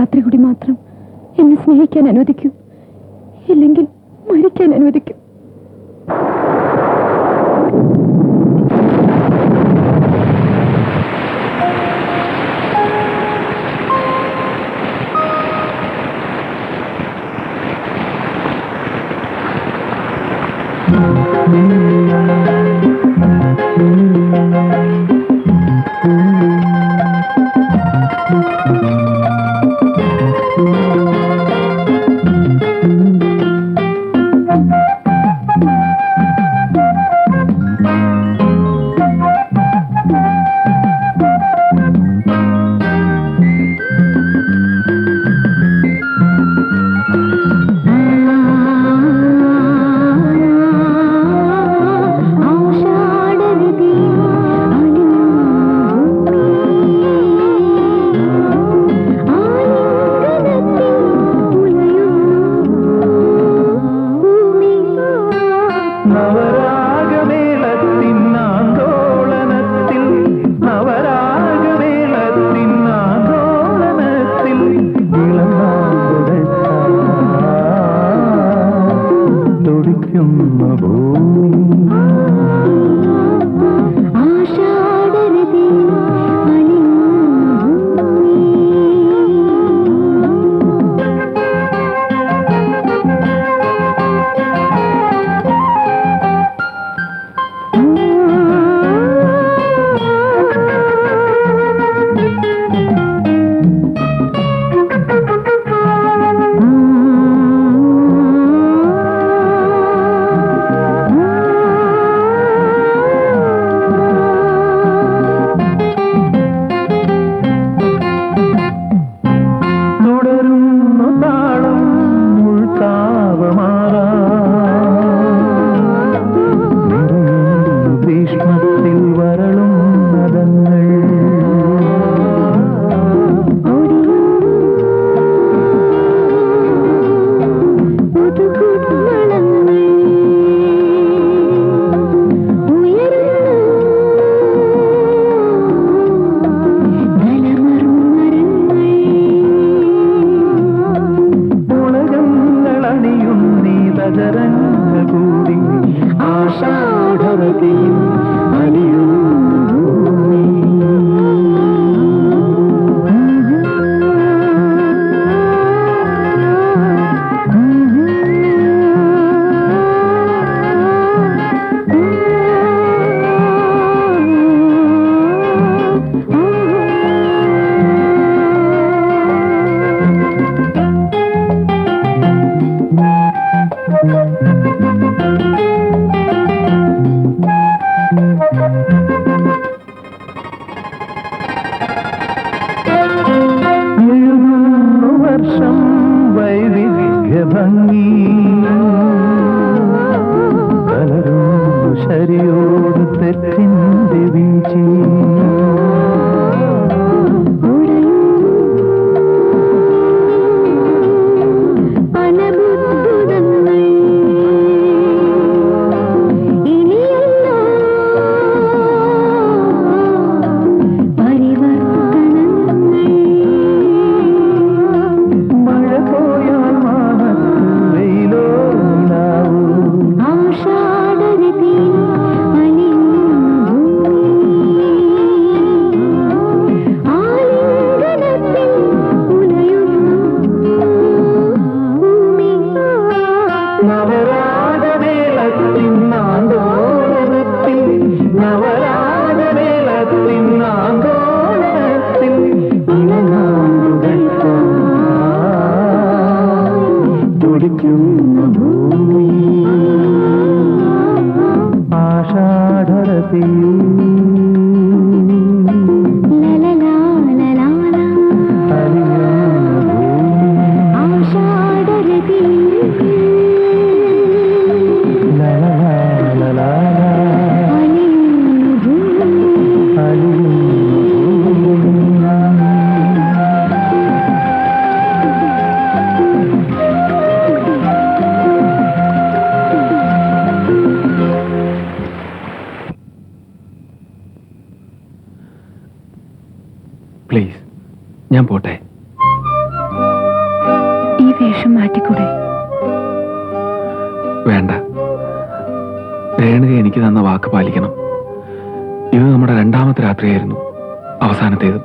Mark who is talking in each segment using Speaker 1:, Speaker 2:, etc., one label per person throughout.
Speaker 1: രാത്രി കൂടി മാത്രം എന്നെ സ്നേഹിക്കാൻ അനുവദിക്കൂ, ഇല്ലെങ്കിൽ മരിക്കാൻ അനുവദിക്കൂ.
Speaker 2: പ്ലീസ്, ഞാൻ പോട്ടെ.
Speaker 1: വേഷം മാറ്റിക്കൂടെ?
Speaker 2: വേണ്ട, രേണുക എനിക്ക് തന്ന വാക്ക് പാലിക്കണം. ഇത് നമ്മുടെ രണ്ടാമത്തെ രാത്രിയായിരുന്നു, അവസാനത്തേതും.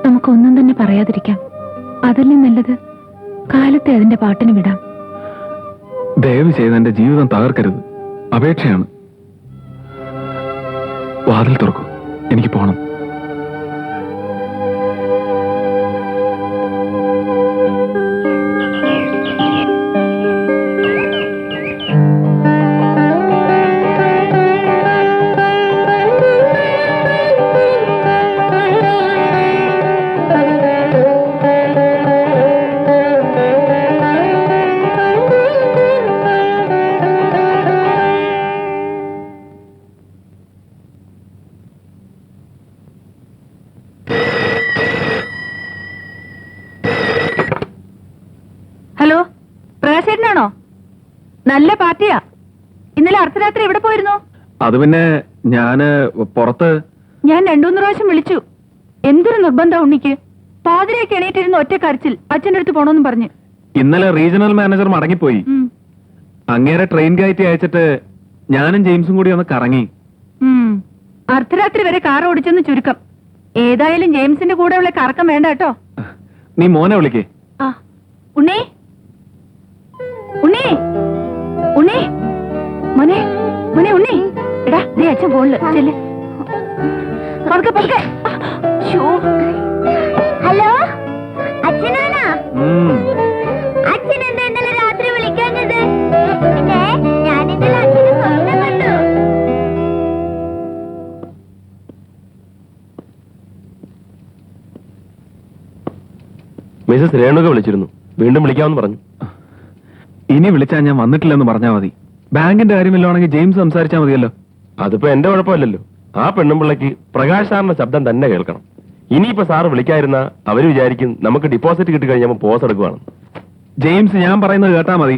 Speaker 1: നമുക്കൊന്നും തന്നെ പറയാതിരിക്കാം. അതല്ലേ നല്ലത്. കാലത്തെ അതിന്റെ പാട്ടിന് വിടാം.
Speaker 2: ദയവ് ചെയ്ത് എന്റെ ജീവിതം തകർക്കരുത്, അപേക്ഷയാണ്. വാതിൽ തുറക്കൂ, എനിക്ക് പോണം.
Speaker 1: ഹലോ, പ്രകാശേട്ടനാണോ? നല്ല പാർട്ടിയാ. ഇന്നലെ അർദ്ധരാത്രി എവിടെ പോയിരുന്നു?
Speaker 2: അത് പിന്നെ ഞാന് പുറത്ത്.
Speaker 1: ഞാൻ 2-3 പ്രാവശ്യം വിളിച്ചു. എന്തൊരു നിർബന്ധം ഉണ്ണിക്ക്. പാതിരയൊക്കെ എണീറ്റിരുന്ന് ഒറ്റ കരച്ചിൽ, അച്ഛൻ്റെ അടുത്ത് പോണോന്നും പറഞ്ഞ്.
Speaker 2: ഇന്നലെ റീജിയണൽ മാനേജർ മടങ്ങിപ്പോയി. അങ്ങേരെ ട്രെയിൻ കയറ്റി അയച്ചിട്ട് ഞാനും ജെയിംസും കൂടി ഒന്ന് കറങ്ങി.
Speaker 1: അർദ്ധരാത്രി വരെ കാർ ഓടിച്ചെന്ന് ചുരുക്കം. ഏതായാലും ജെയിംസിന്റെ കൂടെയുള്ള കറക്കം വേണ്ട കേട്ടോ.
Speaker 2: നീ മോനെ വിളിക്കേ.
Speaker 1: ഉണ്ണി, ഉണ്ണി, ഉണ്ണി, മോനെ, മോനെ ഉണ്ണി. എടാ, നീ അച്ഛൻ ഫോണില് ചെല്ല്.
Speaker 3: ഹലോ, അച്ഛനാണോ? അച്ഛൻ എന്താ ഇന്നലെ രാത്രി വിളിക്കാഞ്ഞത്? പിന്നെ ഞാൻ ഇന്നലെ അച്ഛനെ സ്വപ്നം കണ്ടു.
Speaker 4: മിസസ് രേണുക വിളിച്ചിരുന്നു, വീണ്ടും വിളിക്കാമെന്ന് പറഞ്ഞു.
Speaker 2: ഇനി വിളിച്ചാൽ ഞാൻ വന്നിട്ടില്ലെന്ന് പറഞ്ഞാൽ മതി. ബാങ്കിന്റെ കാര്യമില്ലാണെങ്കിൽ ജെയിംസ് സംസാരിച്ചാൽ മതിയല്ലോ.
Speaker 4: അതിപ്പോ എന്റെ കുഴപ്പമില്ലല്ലോ. ആ പെണ്ണുമ്പിള്ളക്ക് പ്രകാശ് സാറിന്റെ ശബ്ദം തന്നെ കേൾക്കണം. ഇനിയിപ്പോ സാറ് വിളിക്കാതിരുന്ന അവര് വിചാരിക്കും നമുക്ക് ഡിപ്പോസിറ്റ് കിട്ടി കഴിഞ്ഞപ്പോൾ പോസ് എടുക്കുവാണ്.
Speaker 2: ജെയിംസ്, ഞാൻ പറയുന്നത് കേട്ടാ മതി.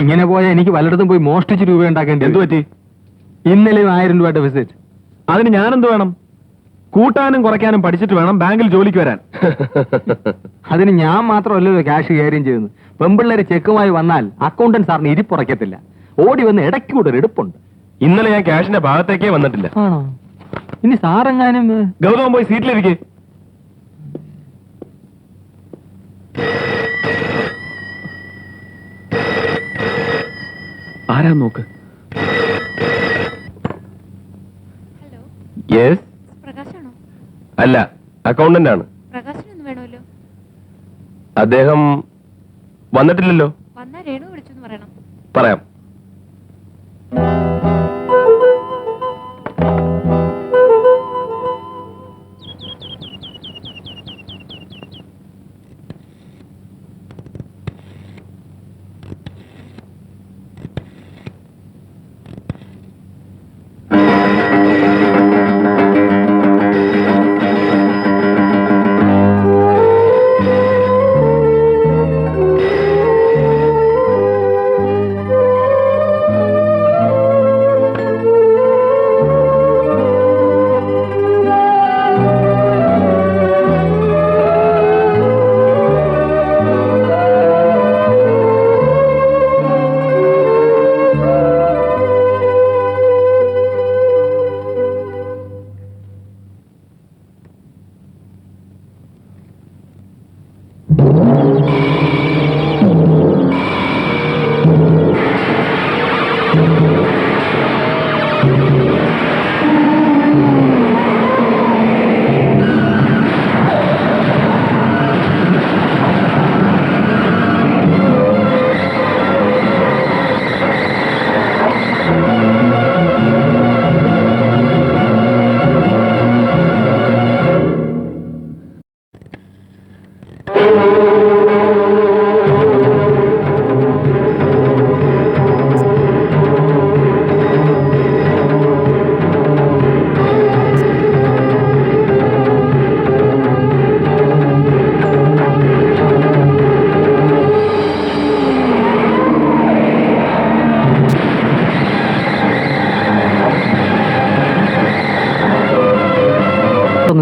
Speaker 5: ഇങ്ങനെ പോയാൽ എനിക്ക് വല്ലയിടത്തും പോയി മോഷ്ടിച്ച് രൂപ ഉണ്ടാക്കേണ്ടി.
Speaker 2: എന്തു പറ്റി?
Speaker 5: ഇന്നലെ 1000 രൂപ ഡെപ്പോസിറ്റ്.
Speaker 2: അതിന് ഞാനെന്ത് വേണം? കൂട്ടാനും കുറയ്ക്കാനും പഠിച്ചിട്ട് വേണം ബാങ്കിൽ ജോലിക്ക് വരാൻ.
Speaker 5: അതിന് ഞാൻ മാത്രമല്ലല്ലോ ക്യാഷ് കൈകാര്യം ചെയ്യുന്നത്. പെമ്പിള്ളേര് ചെക്കുമായി വന്നാൽ അക്കൗണ്ടന്റ് സാറിന് ഇരിപ്പുറയ്ക്കത്തില്ല. ഓടി വന്ന് ഇടയ്ക്കൂടെ ഒരു എടുപ്പുണ്ട്.
Speaker 4: ഇന്നലെ ഞാൻ ക്യാഷിന്റെ ഭാഗത്തേക്കേ വന്നിട്ടില്ല.
Speaker 5: ആണോ? ഇനി സാറെങ്ങാനും
Speaker 2: ഗൗതം പോയി സീറ്റിലിരിക്കേ. ആരാ നോക്ക്.
Speaker 4: യെസ്.
Speaker 1: പ്രകാശാണോ?
Speaker 4: അല്ല, അക്കൗണ്ടന്റ് ആണ്.
Speaker 1: പ്രകാശനൊന്നും വേണമല്ലോ.
Speaker 4: അദ്ദേഹം വന്നിട്ടില്ലല്ലോ.
Speaker 1: വന്നാ രേണു വിളിച്ചു പറയണം.
Speaker 4: പറയാം.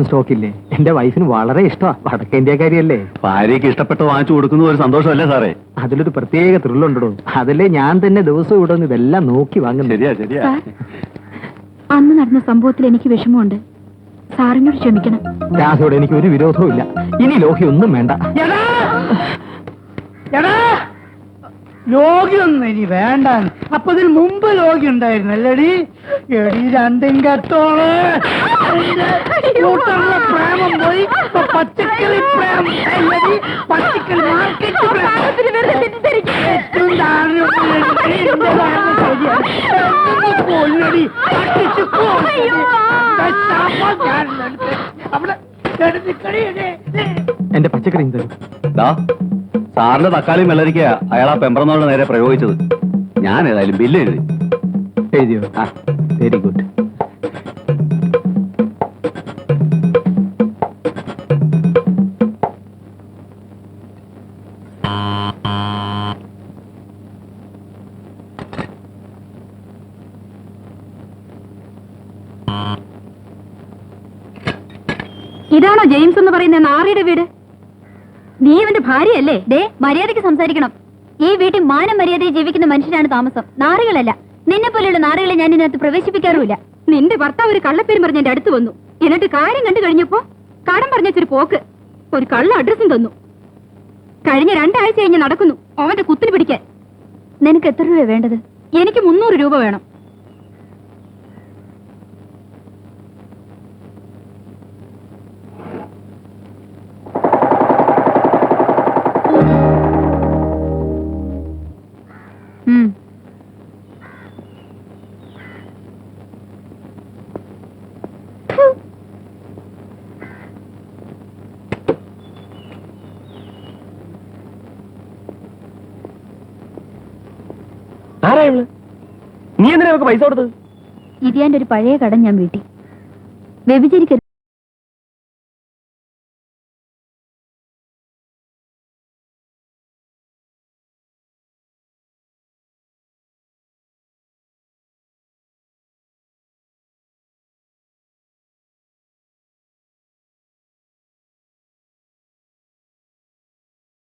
Speaker 5: സ്റ്റോക്കില്ലേ? എന്റെ വൈഫിന് വളരെ ഇഷ്ടമാണ്. വടക്കേന്ത്യക്കാരിയല്ലേ.
Speaker 6: ഭാര്യയ്ക്ക് ഇഷ്ടപ്പെട്ട് വാങ്ങിച്ചു കൊടുക്കുന്ന ഒരു സന്തോഷമല്ലേ സാറേ?
Speaker 5: അതിലൊരു പ്രത്യേക ത്രില്ലുണ്ടോ. അതല്ലേ ഞാൻ തന്നെ ദിവസം ഇവിടെ നിന്ന് ഇതെല്ലാം നോക്കി വാങ്ങുന്നു.
Speaker 6: ശരിയാ ശരിയാ.
Speaker 1: സാർ, അന്ന് നടന്ന സംഭവത്തിൽ എനിക്ക് വിഷമമുണ്ട്. സാറിനോട് ക്ഷമിക്കണം.
Speaker 5: രാധയോട് എനിക്ക് ഒരു വിരോധവും ഇല്ല. ഇനി ലോഹി ഒന്നും വേണ്ട.
Speaker 7: ലോകിയൊന്നും ഇനി വേണ്ട. അപ്പൊ ഇതിന് മുമ്പ് ലോകി ഉണ്ടായിരുന്നല്ലേടി? എടി രണ്ടും കത്തോള് പ്രേമം പോയി. ഇപ്പൊ പച്ചക്കറി പ്രേമം. അല്ലടി, പച്ചക്കറി മാർക്കറ്റ് അവിടെ
Speaker 5: എന്റെ പച്ചക്കറി തരും.
Speaker 6: സാറിന്റെ തക്കാളിയും വെള്ളരിക്ക അയാൾ ആ പെമ്പറന്നോട് നേരെ പ്രയോഗിച്ചത്. ഞാൻ ഏതായാലും ബില്ല് എഴുതി.
Speaker 5: എഴുതിയോ? ആ, വെരി ഗുഡ്.
Speaker 1: ഇതാണോ ജെയിംസ് എന്ന് പറയുന്ന നാറിയുടെ വീട്? നീ അവന്റെ ഭാര്യയല്ലേ?
Speaker 3: ദേ, മര്യാദയ്ക്ക് സംസാരിക്കണം. ഈ വീട്ടിൽ മാനം മര്യാദയിൽ ജീവിക്കുന്ന മനുഷ്യരാണ് താമസം, നാറികളല്ല. നിന്നെ പോലെയുള്ള നാറികളെ ഞാൻ ഇതിനകത്ത് പ്രവേശിപ്പിക്കാറുമില്ല.
Speaker 1: നിന്റെ ഭർത്താവ് ഒരു കള്ളപ്പേരും പറഞ്ഞ് എന്റെ അടുത്ത് വന്നു. എന്നിട്ട് കാര്യം കണ്ടു കഴിഞ്ഞപ്പോ കടം പറഞ്ഞൊരു പോക്ക്, ഒരു കള്ള അഡ്രസ്സും തന്നു. കഴിഞ്ഞ 2 ആഴ്ച കഴിഞ്ഞ് നടക്കുന്നു അവന്റെ കുത്തിന് പിടിക്കാൻ.
Speaker 3: നിനക്ക് എത്ര രൂപ വേണ്ടത്?
Speaker 1: എനിക്ക് 300 രൂപ വേണം.
Speaker 4: ആരാ ഇവള്? നീ എന്തിനാ നമുക്ക് പൈസ കൊടുത്തത്?
Speaker 3: ഇതിയാന്റെ ഒരു പഴയ കടം ഞാൻ വീട്ടി. വ്യഭിചരിക്കരുത്